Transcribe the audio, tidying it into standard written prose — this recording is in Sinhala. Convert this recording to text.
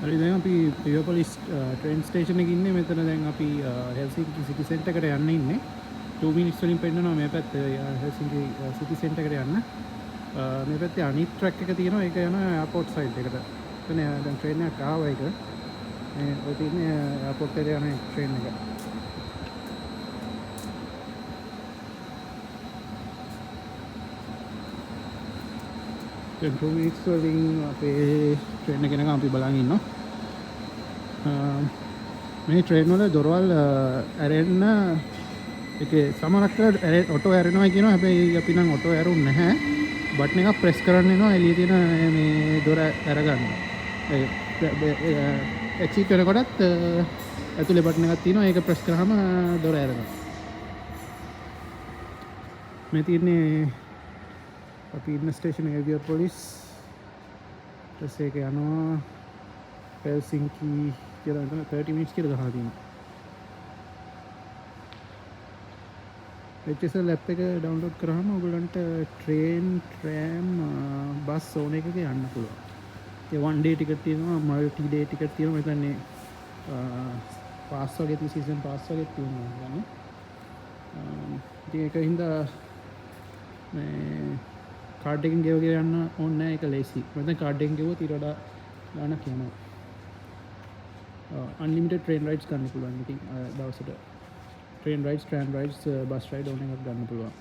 හරි දැන් අපි පියෝපොලිස් ට්‍රේන් ස්ටේෂන් එකේ ඉන්නේ. මෙතන දැන් අපි හෙල්සින්කි සිටි සෙන්ටර් එකට යන්න ඉන්නේ. 2 මිනිත්ස් වලින් පෙන්නනවා මේ පැත්තේ හෙල්සින්කි සිටි සෙන්ටර් එකට යන්න. මේ පැත්තේ අනිත් ට්‍රැක් එක තියෙනවා. ඒක යනවා එයාපෝට් සයිඩ් එකට. එතන දැන් ට්‍රේන් එකක් ආවා ඒක. මේ ඔය තියෙන්නේ එයාපෝට් එකට යන ට්‍රේන් එක. දැන් 2 මිනිත්ස් වලින් අපේ ට්‍රේන් එක එනකම් අපි බලන් ඉන්නවා. මේ ට්‍රේන් වල දොරවල් ඇරෙන්න ඒකේ සමහරක් වෙලාවට ඔටෝ ඇරෙනවා කියනවා. හැබැයි අපි නම් ඔටෝ ඇරුන්නේ නැහැ. බටන් එකක් ප්‍රෙස් කරන්න වෙනවා එළියේ තියෙන මේ දොර අරගන්න. ඒ එක්සිට් වෙනකොටත් ඇතුලේ බටන් එකක් තියෙනවා. ඒක ප්‍රෙස් කරාම දොර ඇරෙනවා. මේ තියෙන්නේ අපි ඉන්න ස්ටේෂන් එකේ පියෝපොලිස්. ඊට ඒක යනවා හෙල්සින්කි කියලා 30 මිනිත්ස් කියලා ගහලා තියෙනවා. HSL app එක ඩවුන්ලෝඩ් කරාම ඔයගලන්ට ට්‍රේන්, ට්‍රෑම්, බස් ඕන එකක යන්න පුළුවන්. ඒ 1 day ටිකට් තියෙනවා, මල්ටි ඩේ ටිකට් තියෙනවා. මෙතන පාස් වගේ තියෙන සීසන් පාස් වගේ තියෙනවා ගන්න. ඉතින් ඒකින්ද මේ කාඩ් එකෙන් ගෙව යන්න ඕනේ නැහැ. ඒක ලේසි. මෙතන කාඩ් එකෙන් ගෙවුවොත් ඊට වඩා ගාණක් යනවා. අන්ලිමිටඩ් ට්‍රේන් රයිඩ්ස් ගන්න පුළුවන්. ඉතින් දවසට ට්‍රේන් රයිඩ්ස්, ට්‍රෑම් රයිඩ්ස්, බස් රයිඩ් ඕන එකක් ගන්න පුළුවන්.